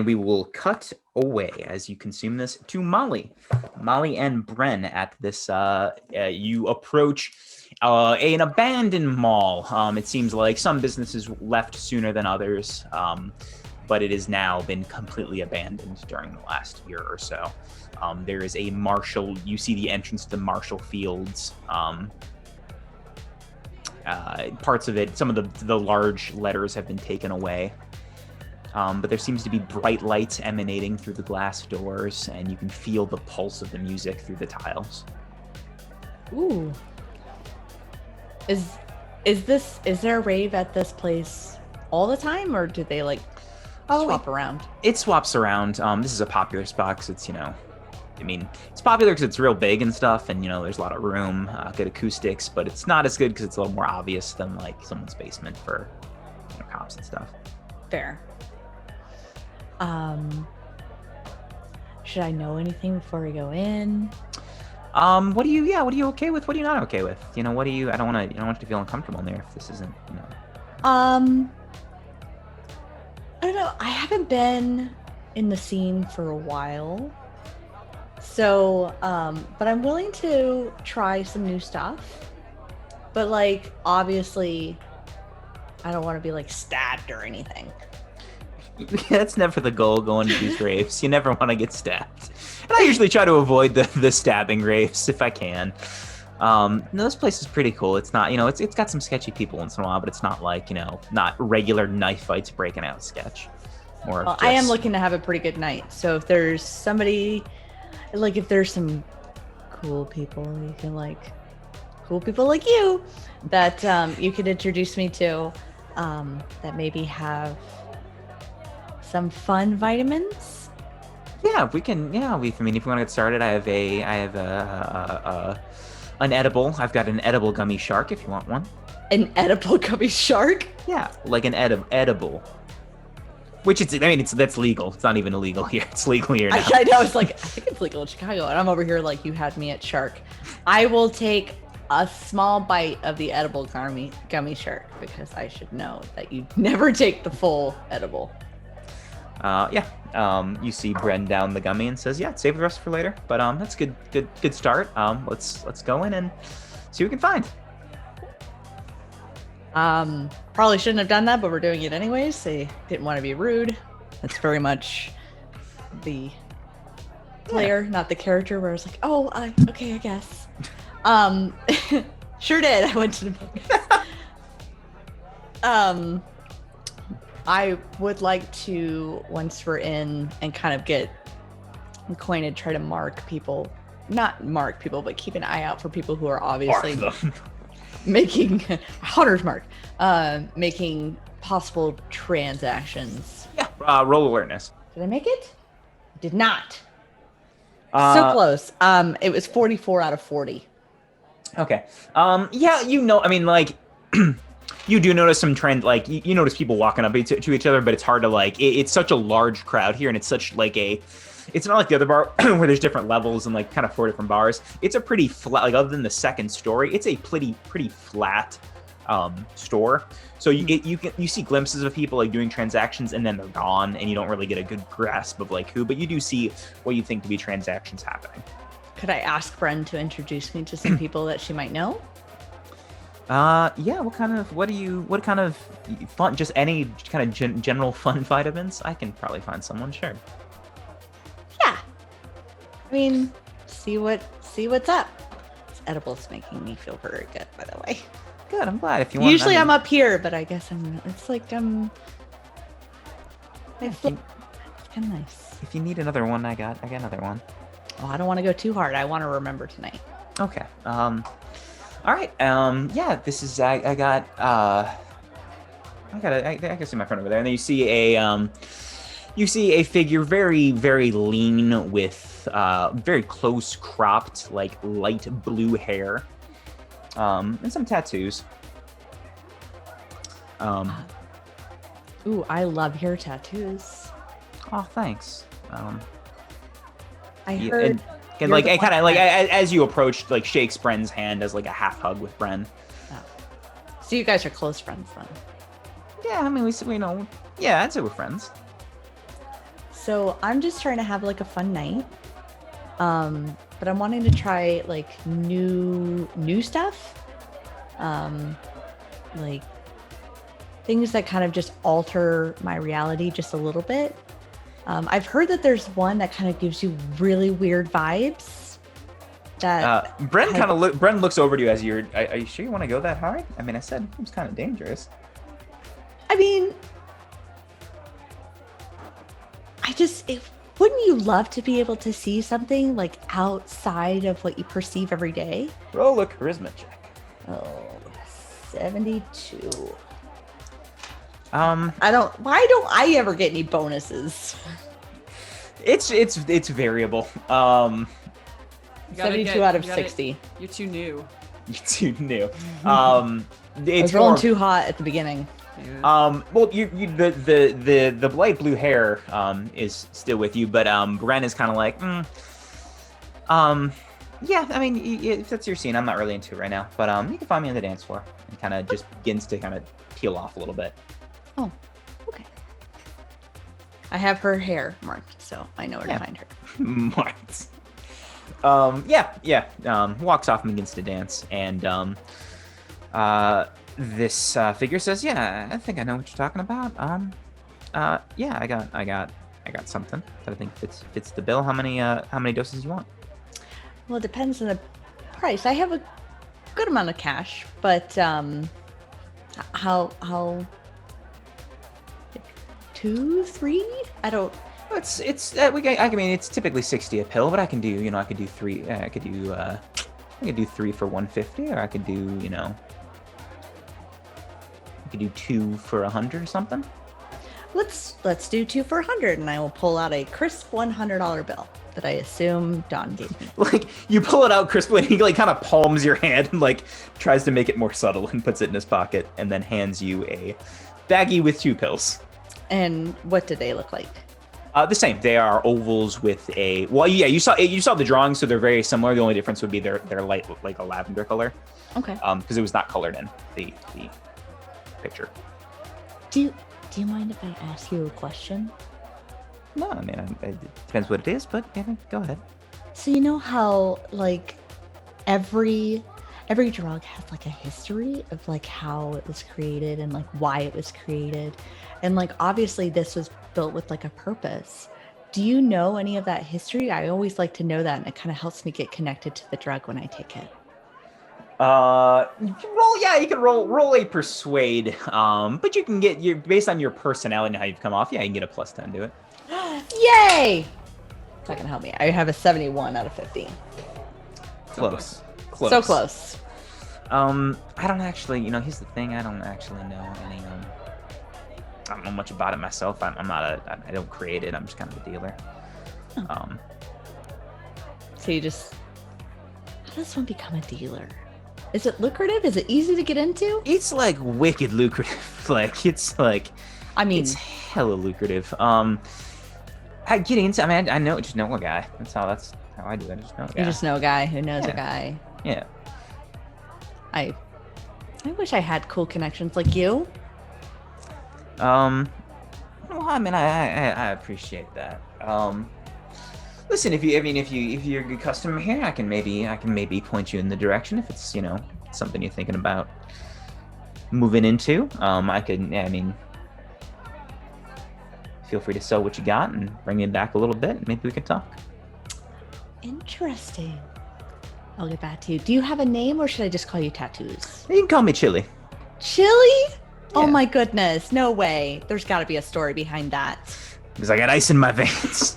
And we will cut away as you consume this to Molly and Bren at this. You approach an abandoned mall. It seems like some businesses left sooner than others, but it has now been completely abandoned during the last year or so. There is a Marshall. You see the entrance to the Marshall Fields. Parts of it, some of the large letters have been taken away. But there seems to be bright lights emanating through the glass doors, and you can feel the pulse of the music through the tiles. Ooh. Is there a rave at this place all the time, or do they swap around? It swaps around. This is a popular spot because it's, it's popular because it's real big and stuff, and there's a lot of room, good acoustics, but it's not as good because it's a little more obvious than like someone's basement for cops and stuff. Fair. Should I know anything before we go in? What are you okay with? What are you not okay with? I don't want you to feel uncomfortable in there if this isn't, I don't know. I haven't been in the scene for a while. So, but I'm willing to try some new stuff. But obviously, I don't want to be stabbed or anything. That's never the goal going to these raves. You never want to get stabbed. And I usually try to avoid the stabbing raves if I can. This place is pretty cool. It's not, it's got some sketchy people once in a while, but it's not not regular knife fights breaking out sketch. I am looking to have a pretty good night. So if there's somebody, if there's some cool people you can cool people like you that you could introduce me to, that maybe have some fun vitamins. Yeah, we can. Yeah, if you want to get started, I have an edible. I've got an edible gummy shark if you want one. An edible gummy shark? Yeah, like an edible. Which that's legal. It's not even illegal here. It's legal here now. I know. It's I think it's legal in Chicago, and I'm over here you had me at shark. I will take a small bite of the edible gummy shark because I should know that you never take the full edible. You see Bren down the gummy and says, "Yeah, save the rest for later." But that's good start. Let's go in and see what we can find. Probably shouldn't have done that, but we're doing it anyways. They didn't want to be rude. That's very much the player, not the character. Where I was okay, I guess. Sure did. I went to the I would like to, once we're in and kind of get acquainted, try to not mark people, but keep an eye out for people who are obviously making hunter's mark, making possible transactions. Yeah, roll awareness. Did I make it? I did not. So close. It was 44 out of 40. Okay. You do notice some trend, you notice people walking up to each other, but it's hard to it's such a large crowd here, and it's such it's not like the other bar where there's different levels and kind of 4 different bars. It's a pretty flat, other than the second story, it's a pretty flat store. So you see glimpses of people doing transactions, and then they're gone, and you don't really get a good grasp of who, but you do see what you think to be transactions happening. Could I ask Bren to introduce me to some people that she might know? Yeah, what kind of fun, just any kind of general fun vitamins? I can probably find someone, sure. Yeah. See what's up. This edible's making me feel very good, by the way. Good, I'm glad. If you want, usually I'm up here, but I guess it's kind of nice. If you need another one, I got another one. Oh, I don't want to go too hard. I want to remember tonight. Okay. All right. This is I can see my friend over there, and then you see a figure very, very lean with very close cropped, light blue hair, and some tattoos. Ooh, I love your tattoos. Oh, thanks. I heard. And as you approach, shakes Bren's hand as a half hug with Bren. Oh. So you guys are close friends then? Yeah, we know. Yeah, I'd say we're friends. So I'm just trying to have like a fun night. But I'm wanting to try like new stuff. Like things that kind of just alter my reality just a little bit. I've heard that there's one that kind of gives you really weird vibes. That Bren looks over to you as you're. Are you sure you want to go that hard? I mean, I said it was kind of dangerous. I mean, wouldn't you love to be able to see something like outside of what you perceive every day? Roll a charisma check. Oh, 72. Why don't I ever get any bonuses? It's variable. 72 out of 60. You're too new. You're too new. It's I was rolling too hot at the beginning. Yeah. Well, the light blue hair is still with you, but Bren is kind of like, yeah. I mean, if that's your scene, I'm not really into it right now, but you can find me on the dance floor, and kind of just begins to kind of peel off a little bit. Oh, okay. I have her hair marked, so I know where to find her. Marked. Walks off and begins to dance, and this figure says, "Yeah, I think I know what you're talking about. Yeah, I got something that I think fits the bill. How many doses you want?" Well, it depends on the price. I have a good amount of cash, but how 2, 3? I don't. I mean, it's typically 60 a pill, but I can do 3. I could do 3 for 150, or I could do I could do 2 for 100 or something. Let's do 2 for 100, and I will pull out a crisp $100 bill that I assume Don gave me. Like, you pull it out crisply, and he like kind of palms your hand and like tries to make it more subtle and puts it in his pocket, and then hands you a baggie with 2 pills. And what do they look like? The same. They are ovals with a. Well, yeah, you saw the drawings, so they're very similar. The only difference would be they're light, like a lavender color. Okay. Because it was not colored in the picture. Do you mind if I ask you a question? No, I mean, it depends what it is, but yeah, go ahead. So you know how like every drug has like a history of like how it was created and like why it was created, and like obviously this was built with like a purpose. Do you know any of that history? I always like to know that, and it kind of helps me get connected to the drug when I take it. You can roll a persuade. But you can get based on your personality and how you've come off. Yeah, you can get a +10 to it. Yay! That can help me. I have a 71 out of 50. Close. So close. I don't actually, here's the thing. I don't actually know any. I don't know much about it myself. I'm not I don't create it. I'm just kind of a dealer. Oh. So you just. How does one become a dealer? Is it lucrative? Is it easy to get into? It's like wicked lucrative. It's hella lucrative. I just know a guy. That's how I do it. I just know a guy. You just know a guy who knows a guy. Yeah. I wish I had cool connections like you. Well, I mean, I appreciate that. Listen, if you're a good customer here, I can maybe point you in the direction if it's something you're thinking about moving into. Feel free to sell what you got and bring it back a little bit, and maybe we can talk. Interesting. I'll get back to you. Do you have a name, or should I just call you Tattoos? You can call me Chili. Chili? Yeah. Oh my goodness. No way. There's got to be a story behind that. Because I got ice in my veins.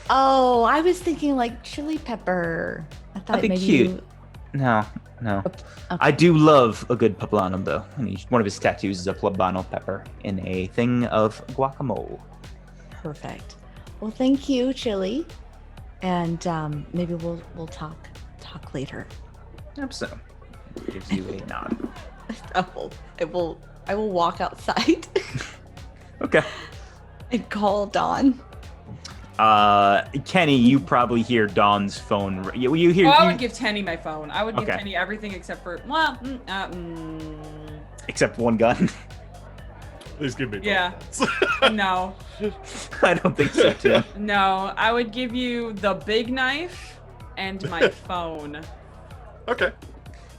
Oh, I was thinking like chili pepper. I thought That'd be maybe cute. No. Okay. I do love a good poblano, though. And one of his tattoos is a poblano pepper in a thing of guacamole. Perfect. Well, thank you, Chili. And maybe we'll talk later. So, gives you a nod. I will walk outside. Okay. And call Dawn. Kenny, you probably hear Dawn's phone. You hear? I would give Tenny my phone. I would give Okay. Tenny everything except for Except one gun. Please give me both. Yeah. No. I don't think so, too. No. I would give you the big knife and my phone. Okay.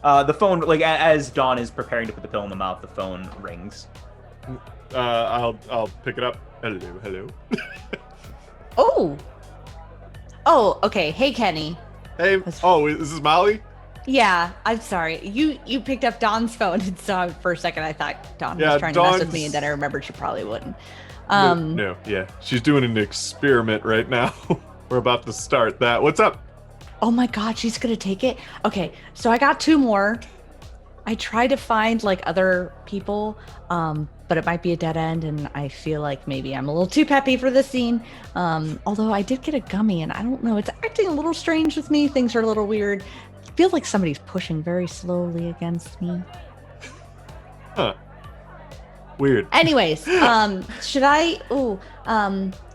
The phone, like as Dawn is preparing to put the pill in the mouth, the phone rings. I'll pick it up. Hello. Oh, okay. Hey, Kenny. Hey. Oh, is this Molly? Yeah, I'm sorry. You picked up Dawn's phone, and so for a second I thought Dawn Yeah, was trying to mess with Dawn's- me, and then I remembered she probably wouldn't. No, yeah. She's doing an experiment right now. We're about to start that. What's up? Oh my God, she's gonna take it. Okay, so I got 2 more. I tried to find like other people, but it might be a dead end, and I feel like maybe I'm a little too peppy for this scene. Although I did get a gummy, and I don't know, it's acting a little strange with me. Things are a little weird. I feel like somebody's pushing very slowly against me. Huh. Weird. Anyways, should I?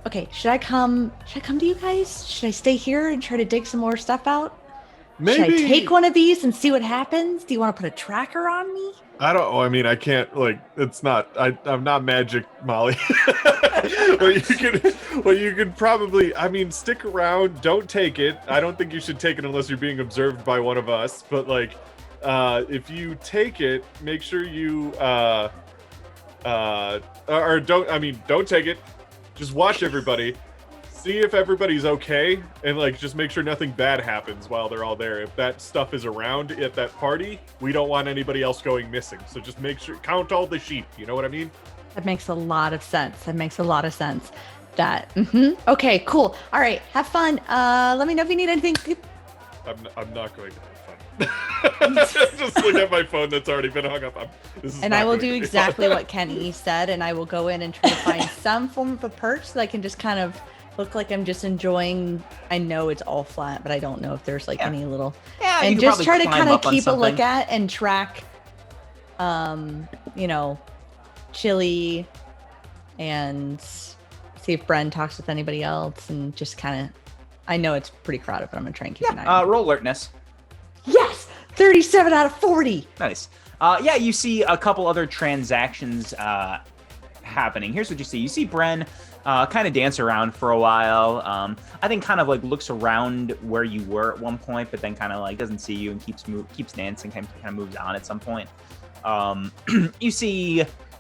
Okay. Should I come to you guys? Should I stay here and try to dig some more stuff out? Maybe. Should I take one of these and see what happens? Do you want to put a tracker on me? I don't. I mean, I can't. Like, it's not. I'm not magic, Molly. Well, you could probably. I mean, stick around. Don't take it. I don't think you should take it unless you're being observed by one of us. But like, if you take it, make sure you or don't. I mean, don't take it. Just watch everybody. See if everybody's okay, and like just make sure nothing bad happens while they're all there. If that stuff is around at that party, we don't want anybody else going missing. So just make sure, count all the sheep. You know what I mean? That makes a lot of sense. Okay, cool. All right, have fun. Let me know if you need anything. I'm not going to have fun. Just look at my phone that's already been hung up. And I will do exactly what Kenny said, and I will go in and try to find some form of a perch so I can just kind of look like I'm just enjoying. I know it's all flat, but I don't know if there's like any little. Yeah, and you could just try probably to climb kind of up on keep a look something. at and track, Chili, and see if Bren talks with anybody else, and just kind of. I know it's pretty crowded, but I'm gonna try and keep an eye on it. Roll alertness. Yes, 37 out of 40. Nice. Yeah, you see a couple other transactions happening. Here's what you see. You see Bren kind of dance around for a while. I think kind of like looks around where you were at one point, but then kind of like doesn't see you and keeps dancing, kind of moves on at some point.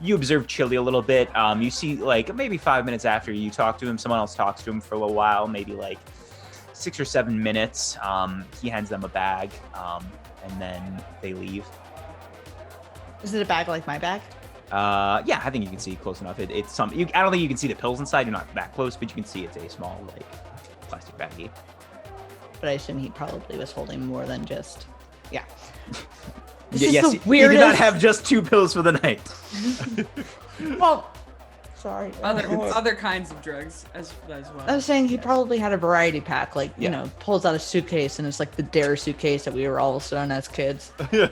You observe Chili a little bit. You see like maybe 5 minutes after you talk to him, someone else talks to him for a little while, maybe like 6 or 7 minutes. He hands them a bag, and then they leave. Is it a bag like my bag? Yeah, I think you can see close enough. It's some. I don't think you can see the pills inside. You're not that close, but you can see it's a small like plastic baggie. But I assume he probably was holding more than just. Yeah. Yes, the you did not weirdest- have just 2 pills for the night. Well, sorry. Other kinds of drugs as well. I was saying he probably had a variety pack, like, Yeah. pulls out a suitcase and it's like the Dare suitcase that we were all done as kids. But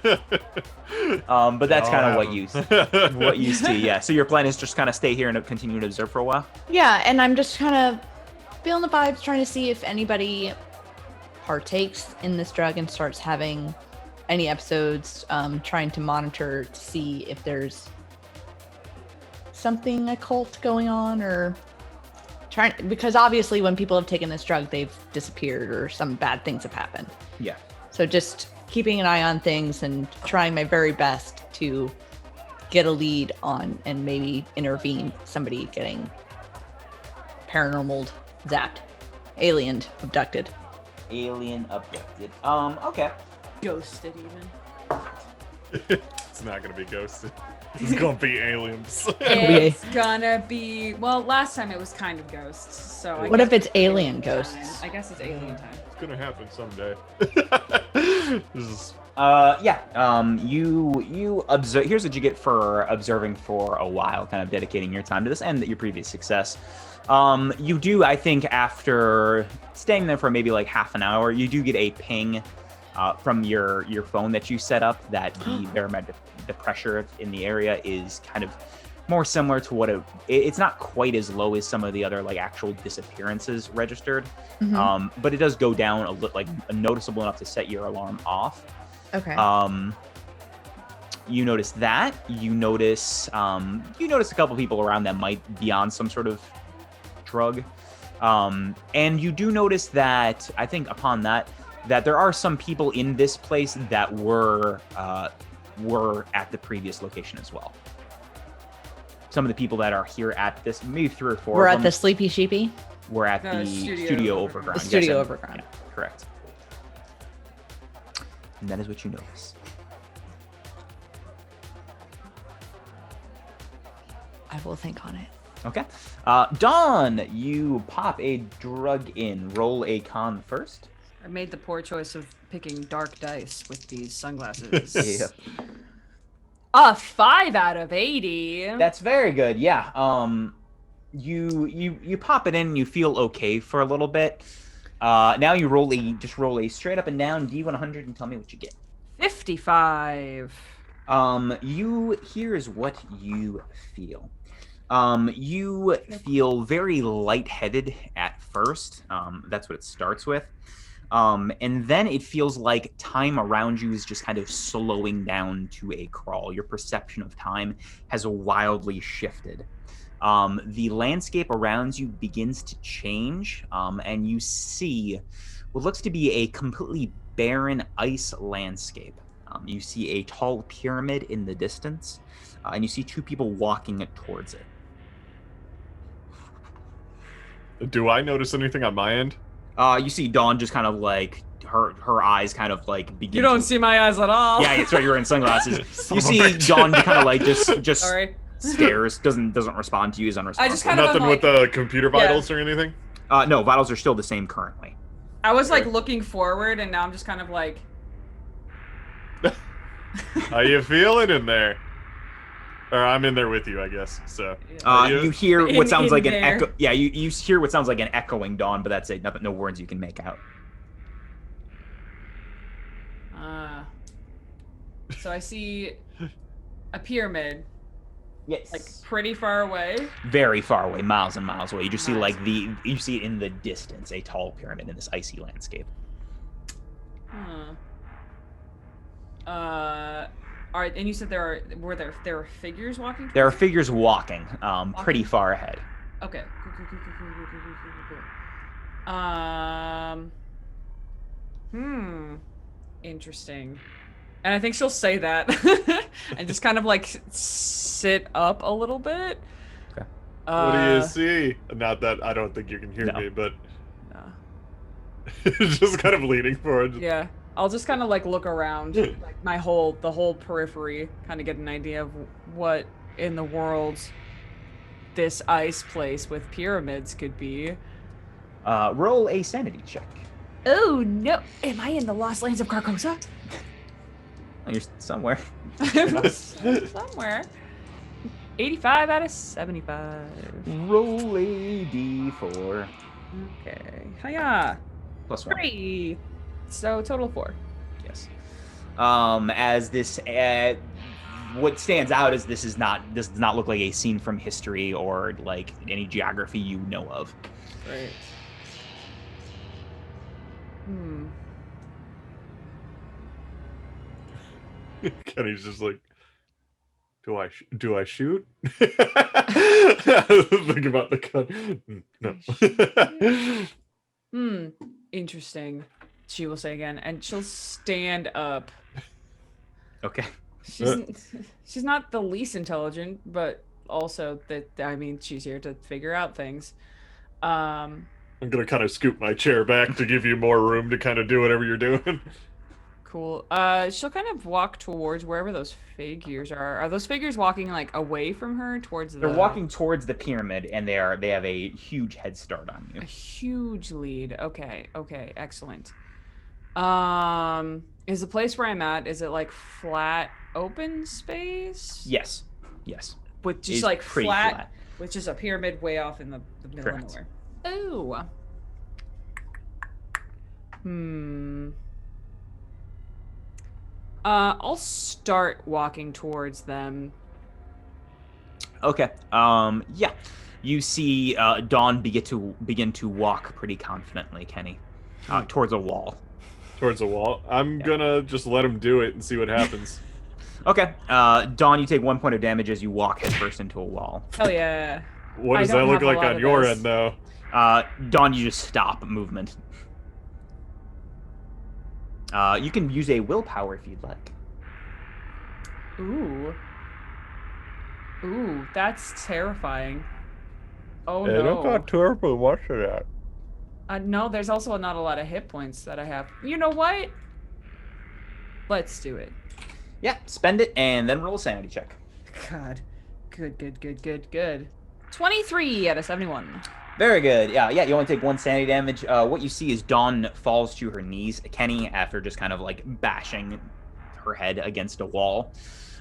that's kind of what you see. Yeah. So your plan is just kind of stay here and continue to observe for a while. Yeah, and I'm just kind of feeling the vibes, trying to see if anybody partakes in this drug and starts having any episodes, trying to monitor to see if there's something occult going on, or because obviously when people have taken this drug, they've disappeared or some bad things have happened. Yeah. So just keeping an eye on things and trying my very best to get a lead on and maybe intervene somebody getting paranormal zapped, alien abducted. Alien abducted. Okay. Ghosted even. It's not gonna be ghosted. It's gonna be aliens. It's gonna be, well, last time it was kind of ghosts, so I What guess if it's alien time. ghosts? I guess it's alien time. It's gonna happen someday. This is You observe. Here's what you get for observing for a while, kind of dedicating your time to this and your previous success. You do, I think, after staying there for maybe like half an hour, you do get a ping from your phone that you set up that the pressure in the area is kind of more similar to what it's not quite as low as some of the other like actual disappearances registered, but it does go down a little, like noticeable enough to set your alarm off. Okay. You notice that. You notice a couple people around that might be on some sort of drug. And you do notice that, I think upon that there are some people in this place that were at the previous location as well. Some of the people that are here at this, maybe 3 or 4 We're of at them, the Sleepy Sheepy. we're at The the Studio studio Overground. overground. The Studio and- Overground. Yeah, correct. And that is what you notice. I will think on it. Okay. Dawn, you pop a drug in. Roll a con first. I made the poor choice of picking dark dice with these sunglasses. Yeah. A 5 out of 80. That's very good. Yeah. You pop it in and you feel okay for a little bit. Now you roll a straight up and down D100 and tell me what you get. 55. Here's what you feel. You feel very lightheaded at first. That's what it starts with. And then it feels like time around you is just kind of slowing down to a crawl. Your perception of time has wildly shifted. The landscape around you begins to change, and you see what looks to be a completely barren ice landscape. You see a tall pyramid in the distance, and you see 2 people walking towards it. Do I notice anything on my end? You see Dawn just kind of like her eyes kind of like begin. You don't to... see my eyes at all. Yeah, it's right. You're wearing sunglasses. You see Dawn kind of like just Sorry. stares, doesn't respond to you. Is unresponsive. I just kind of Nothing like, with the computer vitals or anything? No, vitals are still the same currently. I was like looking forward, and now I'm just kind of like. How you feeling in there? Or I'm in there with you, I guess. So You hear what sounds like an there. echo. Yeah, you hear what sounds like an echoing Dawn, but that's it. Nothing, no words you can make out. So I see a pyramid, Yes. like pretty far away. Very far away, miles and miles away. You just see Nice. like you see it in the distance, a tall pyramid in this icy landscape. All right, and you said there are figures walking. There are towards figures walking, pretty far ahead. you? Okay. Cool. Interesting. And I think she'll say that, and just kind of like sit up a little bit. Okay. what do you see? Not that I don't think you can hear No. me, but No. just kind of leaning forward. Yeah, I'll just kind of like look around, like the whole periphery, kind of get an idea of what in the world this ice place with pyramids could be. Roll a sanity check. Oh no! Am I in the lost lands of Carcosa? Oh, you're somewhere. Somewhere. 85 out of 75. Roll a d4. Okay. Hiya. Plus 1. 3. So total 4. Yes. As this, what stands out is this does not look like a scene from history or like any geography you know of. Great. Kenny's just like, do I shoot? Think about the gun. No. Interesting. She will say again, and she'll stand up. Okay. She's not the least intelligent, but also she's here to figure out things. I'm gonna kind of scoop my chair back to give you more room to kind of do whatever you're doing. Cool. She'll kind of walk towards wherever those figures are. Are those figures walking like away from her towards the? They're walking towards the pyramid, and they have a huge head start on you. A huge lead. Okay, excellent. Is the place where I'm at, is it like flat open space? Yes. With just It's like pretty flat, with just a pyramid way off in the middle Correct. of nowhere. Oh. I'll start walking towards them. Okay. Yeah. You see Dawn begin to walk pretty confidently, Kenny, towards a wall. Towards the wall. I'm gonna just let him do it and see what happens. Okay. Dawn, you take 1 point of damage as you walk headfirst into a wall. Hell yeah. What I does that don't look have a like lot on of your this. end, though? Dawn, you just stop movement. You can use a willpower if you'd like. Ooh. Ooh, that's terrifying. Oh I don't no. got terrible much of that. No, there's also not a lot of hit points that I have. You know what? Let's do it. Yeah, spend it and then roll a sanity check. God. Good. 23 out of 71. Very good. Yeah, you only take 1 sanity damage. What you see is Dawn falls to her knees. Kenny, after just kind of like bashing her head against a wall,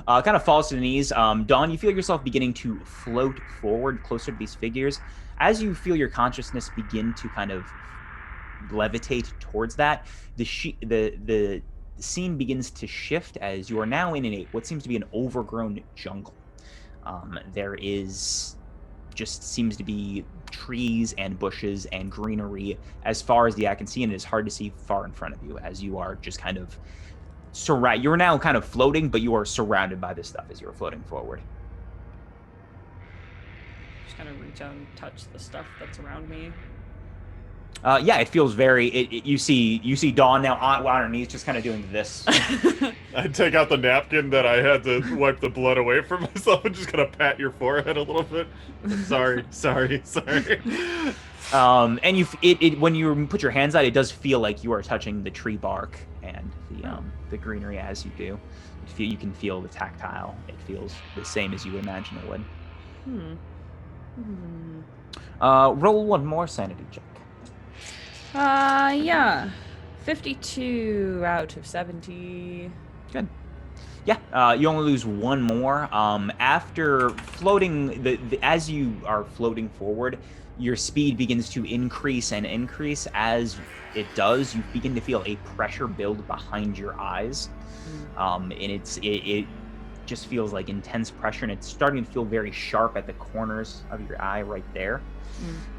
kind of falls to the knees. Dawn, you feel yourself beginning to float forward closer to these figures. As you feel your consciousness begin to kind of levitate towards that, the scene begins to shift as you are now in what seems to be an overgrown jungle. There is just seems to be trees and bushes and greenery as far as the eye can see, and it is hard to see far in front of you as you are just kind of you're now kind of floating, but you are surrounded by this stuff as you're floating forward. Just gonna reach out and touch the stuff that's around me. Yeah, it feels very. You see Dawn now on her knees, just kind of doing this. I take out the napkin that I had to wipe the blood away from myself and just kind of pat your forehead a little bit. Sorry. And when you put your hands out, it does feel like you are touching the tree bark and the greenery as you do. You can feel the tactile. It feels the same as you would imagine it would. Roll one more sanity check. Yeah. 52 out of 70. Good. Yeah, you only lose 1 more. After floating, as you are floating forward, your speed begins to increase and increase. As it does, you begin to feel a pressure build behind your eyes, and it just feels like intense pressure, and it's starting to feel very sharp at the corners of your eye right there.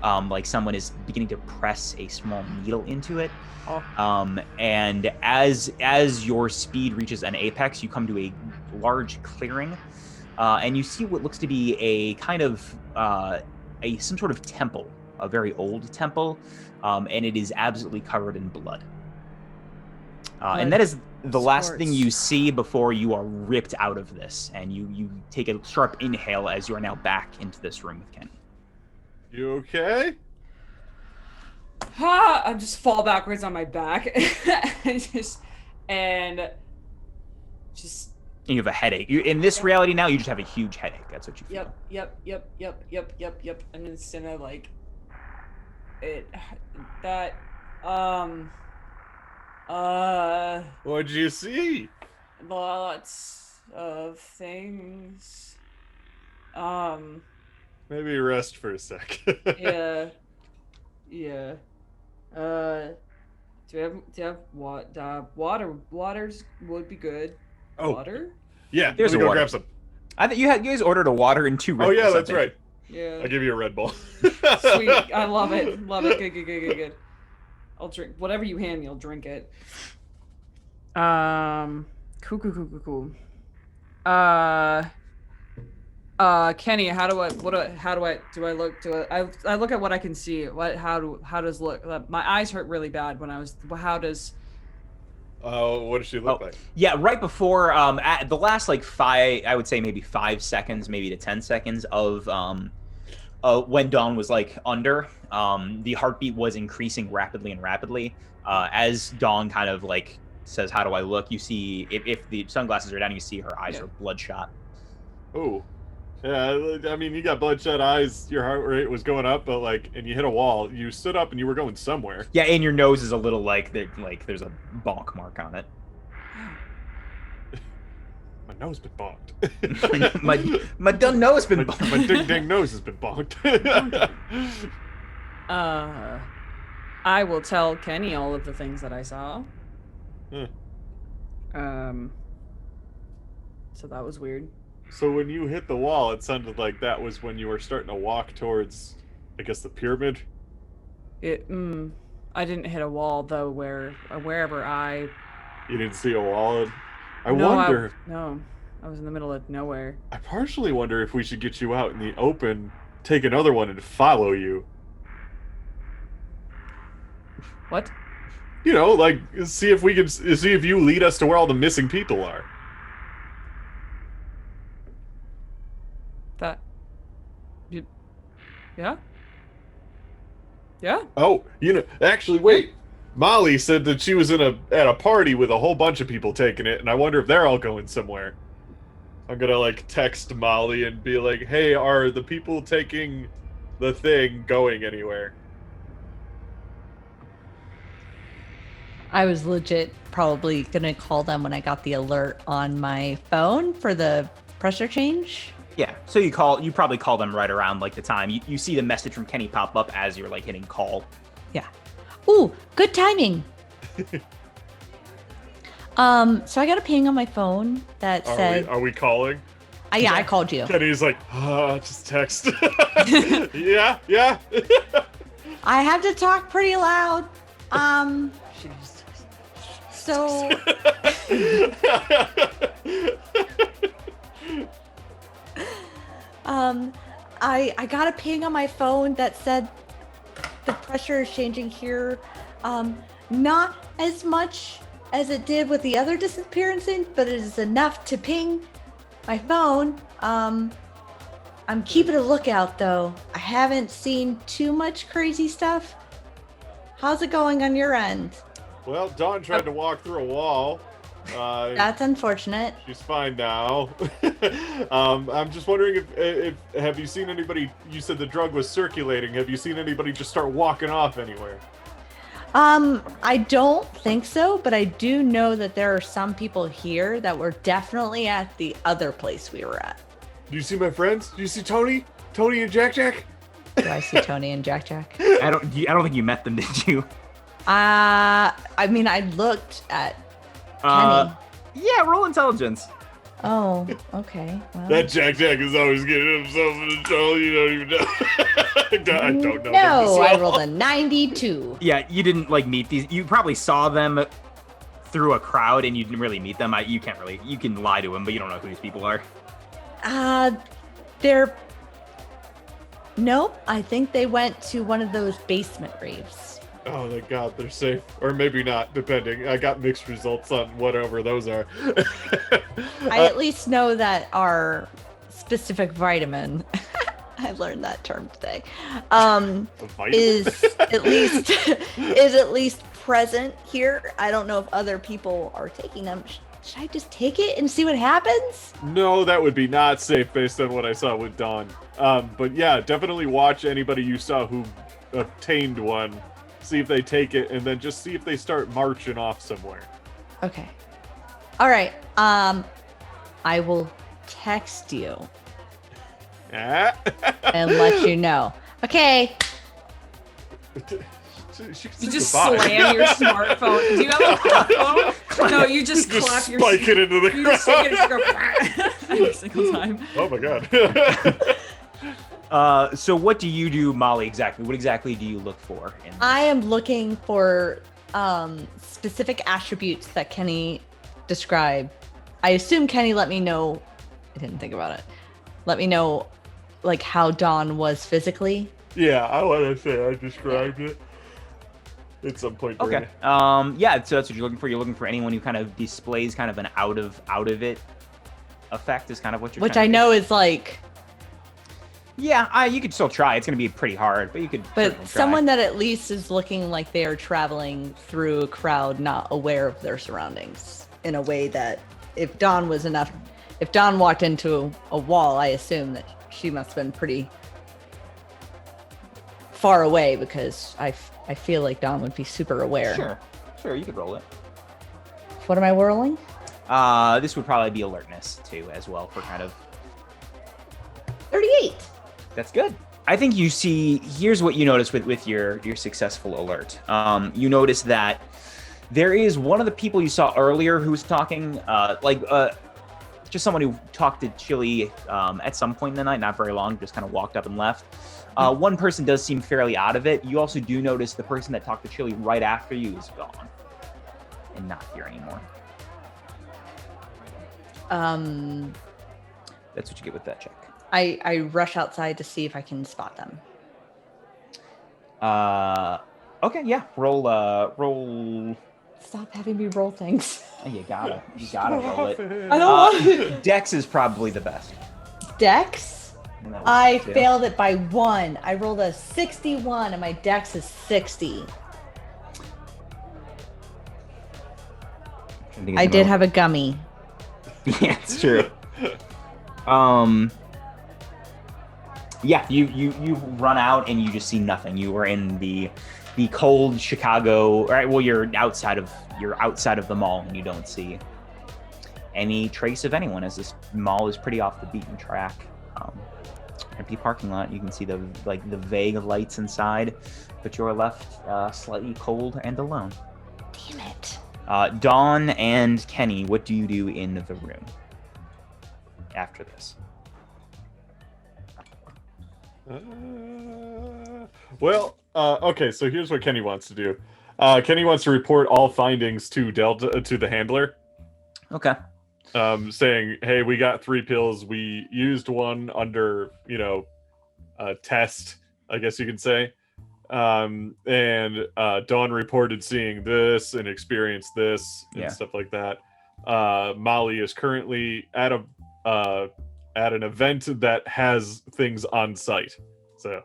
Like someone is beginning to press a small needle into it. And as your speed reaches an apex, you come to a large clearing, and you see what looks to be a kind of some sort of temple, a very old temple, and it is absolutely covered in blood. And that is the last thing you see before you are ripped out of this, and you take a sharp inhale as you are now back into this room with Kenny. You okay? I just fall backwards on my back and just You have a headache. In this reality now, you just have a huge headache. That's what you feel. Yep. And it's gonna like What'd you see? lots of things. Maybe rest for a sec. Yeah. Do you have water? Waters would be good. Oh. Water? Yeah, There's let me a go water. grab some. I think you guys ordered a water and 2 Red Oh yeah, Bulls, I that's think. right. Yeah. I'll give you a Red Bull. Sweet. I love it. Good. I'll drink whatever you hand me. I'll drink it. Cool. Kenny, how do I look? I look at what I can see. How does look? My eyes hurt really bad when I was. How does? Oh, what does she look like? Yeah, right before at the last like 5, I would say maybe 5 seconds, maybe to 10 seconds of when Dawn was like under, the heartbeat was increasing rapidly. As Dawn kind of like says, "How do I look?" You see if the sunglasses are down, you see her eyes are bloodshot. Oh. Yeah, I mean, you got bloodshot eyes, your heart rate was going up, but like, and you hit a wall, you stood up and you were going somewhere. Yeah, and your nose is a little like there's a bonk mark on it. My nose been bonked. my dun nose been bonked. My ding nose has been bonked. I will tell Kenny all of the things that I saw. So that was weird. So when you hit the wall, it sounded like that was when you were starting to walk towards, I guess, the pyramid. I didn't hit a wall though. Wherever I. You didn't see a wall. I No, wonder. No. I was in the middle of nowhere. I partially wonder if we should get you out in the open, take another one, and follow you. What? You know, like, see if you lead us to where all the missing people are. That. Yeah? Yeah? Oh, actually, wait. Molly said that she was at a party with a whole bunch of people taking it, and I wonder if they're all going somewhere. I'm gonna, like, text Molly and be like, hey, are the people taking the thing going anywhere? I was legit probably gonna call them when I got the alert on my phone for the pressure change. Yeah, so you probably call them right around like the time. You see the message from Kenny pop up as you're like hitting call. Yeah. Ooh, good timing. So I got a ping on my phone that said, Are we calling? yeah, I called you. Kenny's like, just text. Yeah. I have to talk pretty loud. So I got a ping on my phone that said the pressure is changing here. Not as much as it did with the other disappearances, but it is enough to ping my phone. I'm keeping a lookout though. I haven't seen too much crazy stuff. How's it going on your end? Well, Dawn tried to walk through a wall. That's unfortunate. She's fine now. I'm just wondering if have you seen anybody? You said the drug was circulating. Have you seen anybody just start walking off anywhere? I don't think so, but I do know that there are some people here that were definitely at the other place we were at. Do you see my friends? Do you see Tony? Tony and Jack Jack? Do I see Tony and Jack Jack? I don't think you met them, did you? I mean, I looked at Kenny. Yeah, roll intelligence. Oh, okay. Well, That Jack Jack is always getting himself in trouble. You don't even know. I don't know. them no, as I well. rolled a 92. Yeah, you didn't like meet these. You probably saw them through a crowd, and you didn't really meet them. You can lie to them, but you don't know who these people are. Nope. I think they went to one of those basement raves. Oh, thank God, they're safe. Or maybe not, depending. I got mixed results on whatever those are. I at least know that our specific vitamin, I learned that term today, is at least present here. I don't know if other people are taking them. Should I just take it and see what happens? No, that would be not safe based on what I saw with Dawn. But yeah, definitely watch anybody you saw who obtained one. See if they take it, and then just see if they start marching off somewhere. Okay. All right. I will text you and let you know. Okay. You just slam your smartphone. Do you have a smartphone? No, you just clap your. Spike it into the You just crowd. take it and just go every single time. Oh my God. So what do you do, Molly, exactly? What exactly do you look for? I am looking for specific attributes that Kenny described. I assume Kenny let me know. I didn't think about it. Let me know, like, how Dawn was physically. Yeah, I want to say I described it at some point. Okay. It. Yeah, so that's what you're looking for. You're looking for anyone who kind of displays kind of an out of it effect is kind of what you're. Which trying I to know is like. Yeah, you could still try. It's going to be pretty hard, but you could. But certainly try. someone that at least is looking like they are traveling through a crowd, not aware of their surroundings, in a way that if Dawn walked into a wall, I assume that she must have been pretty far away, because I feel like Dawn would be super aware. Sure, you could roll it. What am I whirling? This would probably be alertness too, as well, for kind of. 38. That's good. I think you see. Here's what you notice with your successful alert. You notice that there is one of the people you saw earlier who was talking, just someone who talked to Chili at some point in the night, not very long, just kind of walked up and left. One person does seem fairly out of it. You also do notice the person that talked to Chili right after you is gone and not here anymore. That's what you get with that check. I rush outside to see if I can spot them. Okay, yeah. Roll. Stop having me roll things. You gotta roll it. I don't want it. Dex is probably the best. Dex? And that was I two. failed it by 1. I rolled a 61 and my dex is 60. I did have a gummy. Yeah, it's true. Yeah, you run out and you just see nothing. You were in the cold Chicago. Right, well, you're outside of the mall and you don't see any trace of anyone, as this mall is pretty off the beaten track. Empty parking lot. You can see the vague lights inside, but you're left slightly cold and alone. Damn it. Dawn and Kenny, what do you do in the room after this? Okay, so here's what Kenny wants to do. Kenny wants to report all findings to Delta, to the handler. Okay. Saying, hey, we got 3 pills. We used one under, a test, I guess you could say. And Dawn reported seeing this and experienced this and stuff like that. Molly is currently at an event that has things on site. So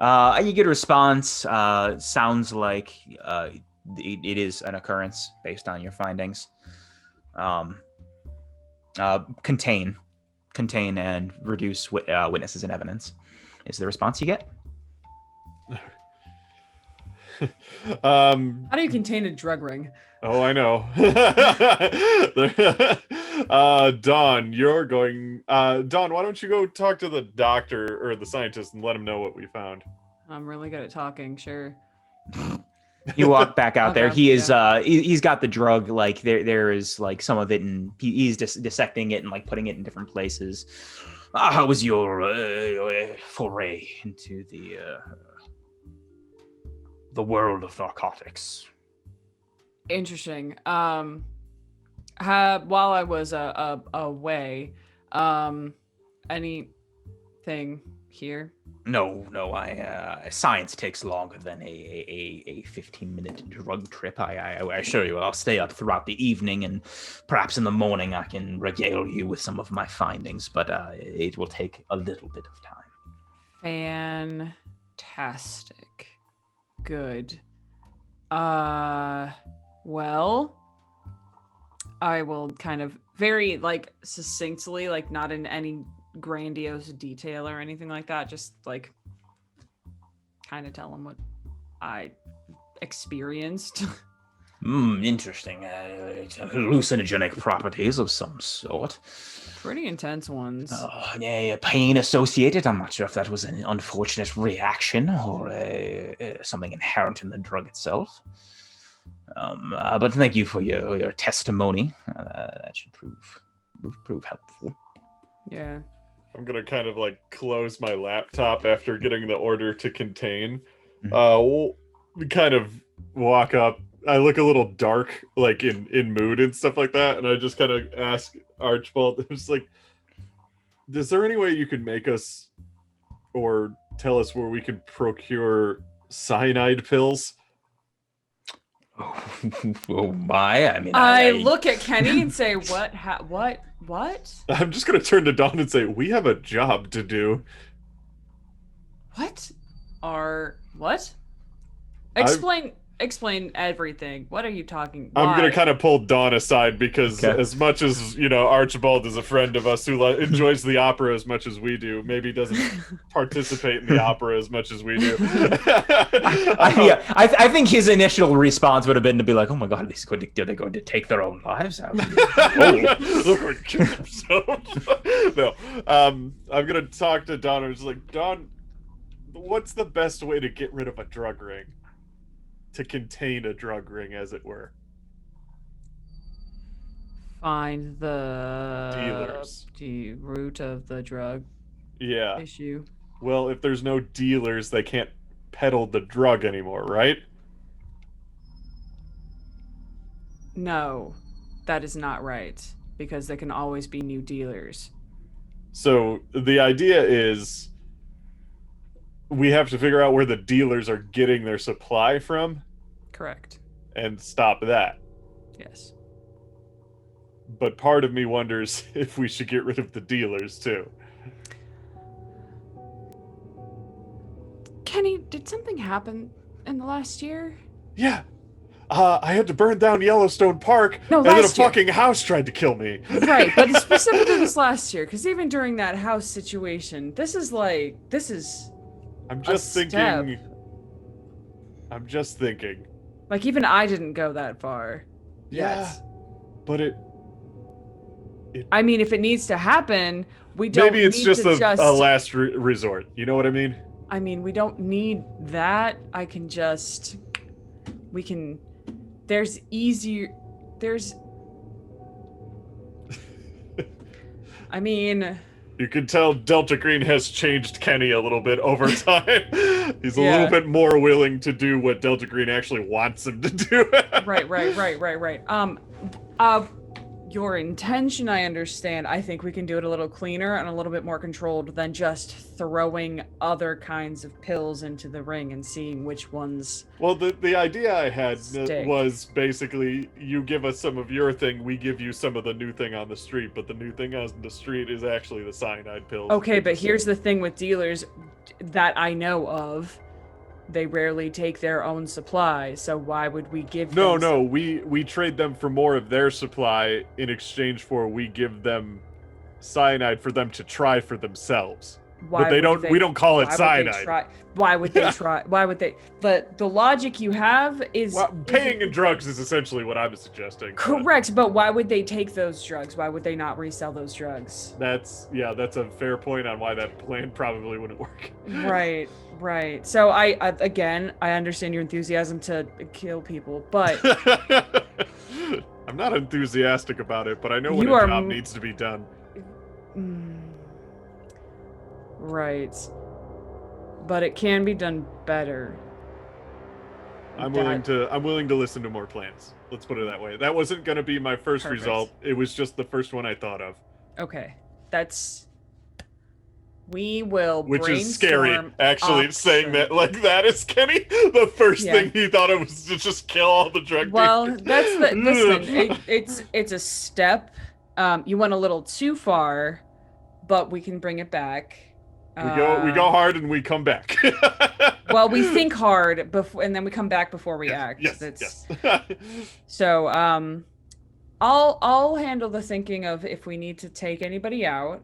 You get a response. Sounds like it is an occurrence based on your findings. Contain and reduce witnesses and evidence is the response you get. How do you contain a drug ring? Oh, I know. Dawn, you're going. Dawn, why don't you go talk to the doctor or the scientist and let him know what we found? I'm really good at talking, sure. You walk back out there. Okay, He is. He's got the drug. Like there is like some of it, and he's just dissecting it and like putting it in different places. How was your foray into the world of narcotics? Interesting. While I was away, anything here? No. Science takes longer than a 15-minute drug trip. I assure you, I'll stay up throughout the evening, and perhaps in the morning I can regale you with some of my findings. But it will take a little bit of time. Fantastic. Good. Well, I will kind of very succinctly, not in any grandiose detail or anything like that, just kind of tell them what I experienced. Interesting. Hallucinogenic properties of some sort. Pretty intense ones. Yeah, pain associated. I'm not sure if that was an unfortunate reaction or something inherent in the drug itself. But thank you for your testimony. That should prove helpful. Yeah. I'm gonna kind of close my laptop after getting the order to contain. Mm-hmm. Kind of walk up. I look a little dark, in mood and stuff like that, and I just kind of ask Archibald, it's is there any way you could make us or tell us where we can procure cyanide pills? Oh my! I mean, I look at Kenny and say, "What? What?" I'm just gonna turn to Dawn and say, "We have a job to do." What? What? Explain everything. What are you talking? Why? I'm gonna kind of pull Dawn aside because as much as Archibald is a friend of us who enjoys the opera as much as we do, maybe doesn't participate in the opera as much as we do. I think his initial response would have been to be like, "Oh my God, are they going to take their own lives out?" No, I'm gonna talk to Dawn. I'm just like, Dawn, what's the best way to get rid of a drug ring? To contain a drug ring, as it were. Find the dealers. The root of the drug issue. Well, if there's no dealers, they can't peddle the drug anymore, right? No, that is not right. because there can always be new dealers. So the idea is we have to figure out where the dealers are getting their supply from Correct. and stop that. Yes. But part of me wonders if we should get rid of the dealers too. Kenny, did something happen in the last year? Yeah. I had to burn down Yellowstone Park, No, and then a last year. fucking house tried to kill me. Right, but specifically this last year, because even during that house situation, this is I'm a just step. thinking. I'm just thinking. Like, even I didn't go that far. Yeah, Yes. but I mean, if it needs to happen, we don't maybe it's need just to a last resort. You know what I mean? I mean, we don't need that. There's I mean, You can tell Delta Green has changed Kenny a little bit over time. He's a Yeah. little bit more willing to do what Delta Green actually wants him to do. right. Your intention, I understand. I think we can do it a little cleaner and a little bit more controlled than just throwing other kinds of pills into the ring and seeing which ones. Well, the idea I had Stick. was basically you give us some of your thing, we give you some of the new thing on the street, but the new thing on the street is actually the cyanide pills. Okay, but here's the thing with dealers that I know of. They rarely take their own supply, so why would we give them... No, we trade them for more of their supply in exchange for we give them cyanide for them to try for themselves. Why But they would don't. We don't call it cyanide. Why would they try? Why would they? But the logic you have is Well, paying in drugs is essentially what I'm suggesting. correct. But why would they take those drugs? Why would they not resell those drugs? That's a fair point on why that plan probably wouldn't work. Right. So I again, I understand your enthusiasm to kill people, but I'm not enthusiastic about it, but I know when You a are job needs to be done. Right. But it can be done better. I'm willing to listen to more plans. Let's put it that way. That wasn't going to be my first Perfect. result. It was just the first one I thought of. Okay. We will Which is scary, brainstorm actually, saying that like that is Kenny. The first Yeah. thing he thought of was to just kill all the drug Well, dealers. that's the listen. It's a step. You went a little too far, but we can bring it back. We go hard and we come back. Well, we think hard before, and then we come back before we act. Yes. So, I'll handle the thinking of if we need to take anybody out.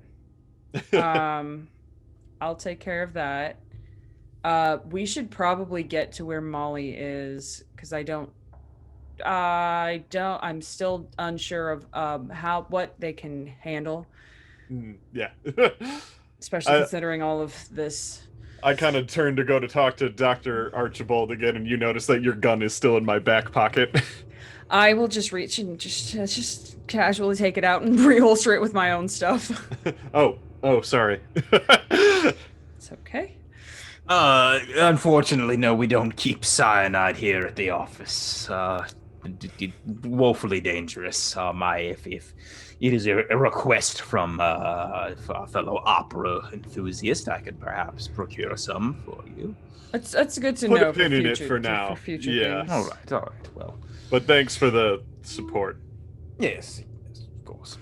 I'll take care of that. We should probably get to where Molly is, because I'm still unsure of what they can handle, Yeah. especially considering all of this. I kind of turned to go to talk to Dr. Archibald again, and you notice that your gun is still in my back pocket. I will just reach and just casually take it out and reholster it with my own stuff. Oh, sorry. It's okay. Unfortunately, no, we don't keep cyanide here at the office. Woefully dangerous. If it is a request from a fellow opera enthusiast, I could perhaps procure some for you. That's good to Put know a pin in it future, for now. For future Yeah. things. All right. Well, But thanks for the support. yes, of course.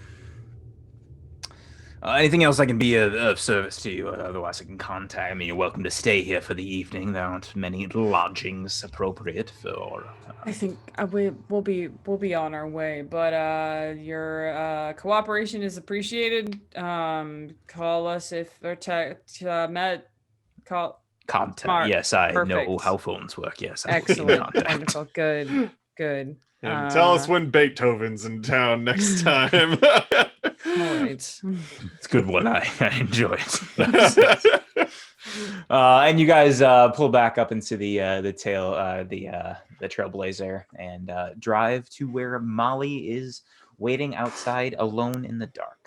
Anything else I can be of service to you? Otherwise, I can contact. I mean, you're welcome to stay here for the evening. There aren't many lodgings appropriate for. I think we'll be on our way, but your cooperation is appreciated. Call us if or call. Contact. Smart. Yes, I know Perfect. how phones work. Yes, I will be in Excellent, contact. wonderful, good. And tell us when Beethoven's in town next time. All right. It's a good one. I enjoy it. And you guys pull back up into the Trailblazer and drive to where Molly is waiting outside alone in the dark.